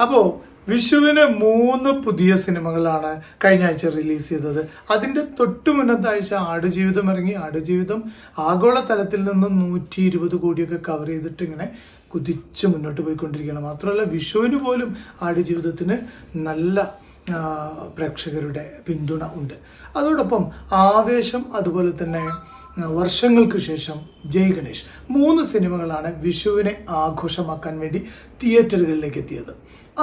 അപ്പോൾ വിഷുവിന് 3 പുതിയ സിനിമകളാണ് കഴിഞ്ഞ ആഴ്ച റിലീസ് ചെയ്തത്. അതിൻ്റെ തൊട്ടു മുന്നത്തെ ആഴ്ച ആടുജീവിതം ഇറങ്ങി. ആടുജീവിതം ആഗോള തലത്തിൽ നിന്നും 120 കോടിയൊക്കെ കവർ ചെയ്തിട്ട് ഇങ്ങനെ കുതിച്ച് മുന്നോട്ട് പോയിക്കൊണ്ടിരിക്കുകയാണ്. മാത്രമല്ല വിഷുവിന് പോലും ആടുജീവിതത്തിന് നല്ല പ്രേക്ഷകരുടെ പിന്തുണ ഉണ്ട്. അതോടൊപ്പം ആവേശം, അതുപോലെ തന്നെ വർഷങ്ങൾക്ക് ശേഷം ജയ് ഗണേഷ്, 3 സിനിമകളാണ് വിഷുവിനെ ആഘോഷമാക്കാൻ വേണ്ടി തിയേറ്ററുകളിലേക്ക് എത്തിയത്.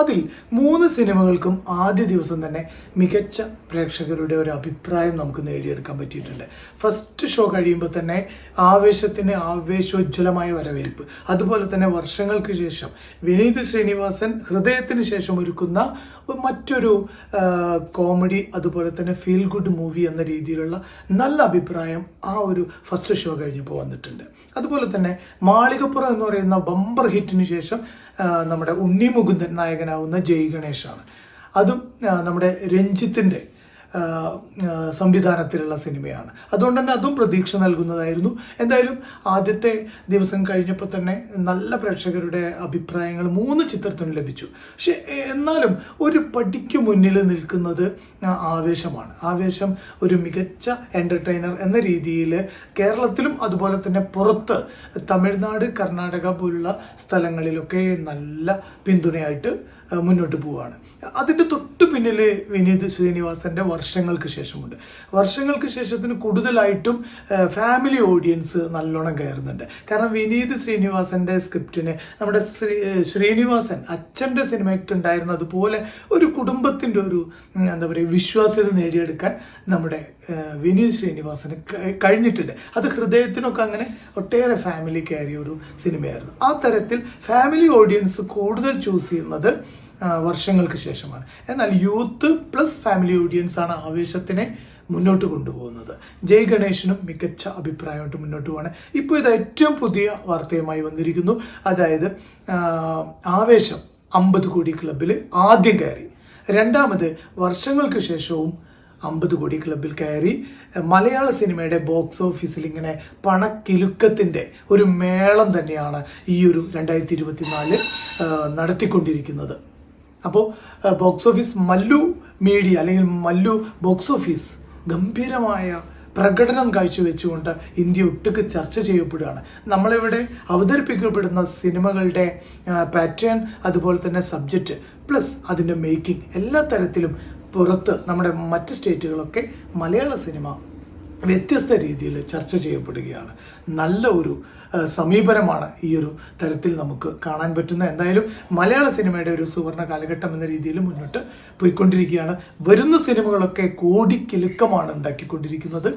അതിൽ 3 സിനിമകൾക്കും ആദ്യ ദിവസം തന്നെ മികച്ച പ്രേക്ഷകരുടെ ഒരു അഭിപ്രായം നമുക്ക് നേടിയെടുക്കാൻ പറ്റിയിട്ടുണ്ട്. ഫസ്റ്റ് ഷോ കഴിയുമ്പോൾ തന്നെ ആവേശത്തിന് ആവേശോജ്വലമായ വരവേൽപ്പ്, അതുപോലെ തന്നെ വർഷങ്ങൾക്ക് ശേഷം വിനീത് ശ്രീനിവാസൻ ഹൃദയത്തിന് ശേഷം ഒരുക്കുന്ന മറ്റൊരു കോമഡി, അതുപോലെ തന്നെ ഫീൽ ഗുഡ് മൂവി എന്ന രീതിയിലുള്ള നല്ല അഭിപ്രായം ആ ഒരു ഫസ്റ്റ് ഷോ കഴിഞ്ഞപ്പോൾ വന്നിട്ടുണ്ട്. അതുപോലെ തന്നെ മാളികപ്പുറം എന്ന് പറയുന്ന ബമ്പർ ഹിറ്റിന് ശേഷം നമ്മുടെ ഉണ്ണി മുകുന്ദൻ നായകനാവുന്ന ജയ് ഗണേഷാണ്. അതും നമ്മുടെ രഞ്ജിത്തിൻ്റെ സംവിധാനത്തിലുള്ള സിനിമയാണ്. അതുകൊണ്ട് തന്നെ അതും പ്രതീക്ഷ നൽകുന്നതായിരുന്നു. എന്തായാലും ആദ്യത്തെ ദിവസം കഴിഞ്ഞപ്പോൾ തന്നെ നല്ല പ്രേക്ഷകരുടെ അഭിപ്രായങ്ങൾ 3 ചിത്രത്തിനും ലഭിച്ചു. പക്ഷെ എന്നാലും ഒരു പടിക്ക് മുന്നിൽ നിൽക്കുന്നത് ആവേശമാണ്. ആവേശം ഒരു മികച്ച എൻ്റർടൈനർ എന്ന രീതിയിൽ കേരളത്തിലും അതുപോലെ തന്നെ പുറത്ത് തമിഴ്നാട്, കർണാടക പോലുള്ള സ്ഥലങ്ങളിലൊക്കെ നല്ല പിന്തുണയായിട്ട് മുന്നോട്ട് പോവുകയാണ്. അതിൻ്റെ തൊട്ടു പിന്നിൽ വിനീത് ശ്രീനിവാസൻ്റെ വർഷങ്ങൾക്ക് ശേഷമുണ്ട്. വർഷങ്ങൾക്ക് ശേഷത്തിന് കൂടുതലായിട്ടും ഫാമിലി ഓഡിയൻസ് നല്ലോണം കയറുന്നുണ്ട്. കാരണം വിനീത് ശ്രീനിവാസൻ്റെ സ്ക്രിപ്റ്റിന് നമ്മുടെ ശ്രീനിവാസൻ അച്ഛൻ്റെ സിനിമയ്ക്ക് ഉണ്ടായിരുന്ന അതുപോലെ ഒരു കുടുംബത്തിൻ്റെ ഒരു എന്താ പറയുക വിശ്വാസ്യത നേടിയെടുക്കാൻ നമ്മുടെ വിനീത് ശ്രീനിവാസന് കഴിഞ്ഞിട്ടുണ്ട്. അത് ഹൃദയത്തിനൊക്കെ അങ്ങനെ ഒട്ടേറെ ഫാമിലി കയറിയ ഒരു സിനിമയായിരുന്നു. ആ തരത്തിൽ ഫാമിലി ഓഡിയൻസ് കൂടുതൽ ചൂസ് ചെയ്യുന്നത് വർഷങ്ങൾക്ക് ശേഷമാണ്. എന്നാൽ യൂത്ത് പ്ലസ് ഫാമിലി ഓഡിയൻസ് ആണ് ആവേശത്തിനെ മുന്നോട്ട് കൊണ്ടുപോകുന്നത്. ജയ് ഗണേഷിനും മികച്ച അഭിപ്രായമായിട്ട് മുന്നോട്ട് പോവാണ്. ഇപ്പോൾ ഇത് ഏറ്റവും പുതിയ വാർത്തയുമായി വന്നിരിക്കുന്നു. അതായത് ആവേശം 50 കോടി ക്ലബിൽ ആദ്യം കയറി. രണ്ടാമത് വർഷങ്ങൾക്ക് ശേഷവും 50 കോടി ക്ലബിൽ കയറി. മലയാള സിനിമയുടെ ബോക്സ് ഓഫീസിൽ ഇങ്ങനെ പണക്കിലുക്കത്തിൻ്റെ ഒരു മേളം തന്നെയാണ് ഈ ഒരു 2024 നടത്തിക്കൊണ്ടിരിക്കുന്നത്. അപ്പോൾ ബോക്സ് ഓഫീസ് മല്ലു മീഡിയ അല്ലെങ്കിൽ മല്ലു ബോക്സ് ഓഫീസ് ഗംഭീരമായ പ്രകടനം കാഴ്ചവെച്ചുകൊണ്ട് ഇന്ത്യ ഒട്ടുക്ക് ചർച്ച ചെയ്യപ്പെടുകയാണ്. നമ്മളിവിടെ അവതരിപ്പിക്കപ്പെടുന്ന സിനിമകളുടെ പാറ്റേൺ, അതുപോലെ തന്നെ സബ്ജക്റ്റ് പ്ലസ് അതിൻ്റെ മേക്കിംഗ്, എല്ലാ തരത്തിലും പുറത്ത് നമ്മുടെ മറ്റ് സ്റ്റേറ്റുകളൊക്കെ മലയാള സിനിമ വ്യത്യസ്ത രീതിയിൽ ചർച്ച ചെയ്യപ്പെടുകയാണ്. നല്ല ഒരു സമീപനമാണ് ഈ ഒരു തരത്തിൽ നമുക്ക് കാണാൻ പറ്റുന്നത്. എന്തായാലും മലയാള സിനിമയുടെ ഒരു സുവർണ്ണ കാലഘട്ടം എന്ന രീതിയിൽ മുന്നോട്ട് പോയിക്കൊണ്ടിരിക്കുകയാണ്. വരുന്ന സിനിമകളൊക്കെ കോടിക്കിലുക്കമാണ് ഉണ്ടാക്കിക്കൊണ്ടിരിക്കുന്നത്.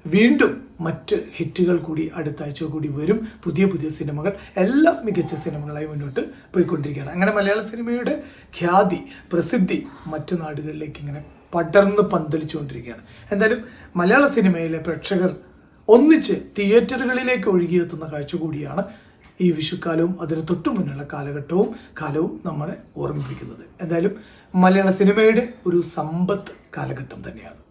വീണ്ടും മറ്റ് ഹിറ്റുകൾ കൂടി അടുത്ത ആഴ്ച കൂടി വരും. പുതിയ പുതിയ സിനിമകൾ, എല്ലാം മികച്ച സിനിമകളായി മുന്നോട്ട് പോയിക്കൊണ്ടിരിക്കുകയാണ്. അങ്ങനെ മലയാള സിനിമയുടെ ഖ്യാതി, പ്രസിദ്ധി മറ്റു നാടുകളിലേക്ക് ഇങ്ങനെ പടർന്ന് പന്തലിച്ചുകൊണ്ടിരിക്കുകയാണ്. എന്തായാലും മലയാള സിനിമയിലെ പ്രേക്ഷകർ ഒന്നിച്ച് തിയേറ്ററുകളിലേക്ക് ഒഴുകിയെത്തുന്ന കാഴ്ച കൂടിയാണ് ഈ വിഷുക്കാലവും അതിന് തൊട്ടു മുന്നുള്ള കാലവും നമ്മളെ ഓർമ്മിപ്പിക്കുന്നത്. എന്തായാലും മലയാള സിനിമയുടെ ഒരു സമ്പത്ത് കാലഘട്ടം തന്നെയാണ്.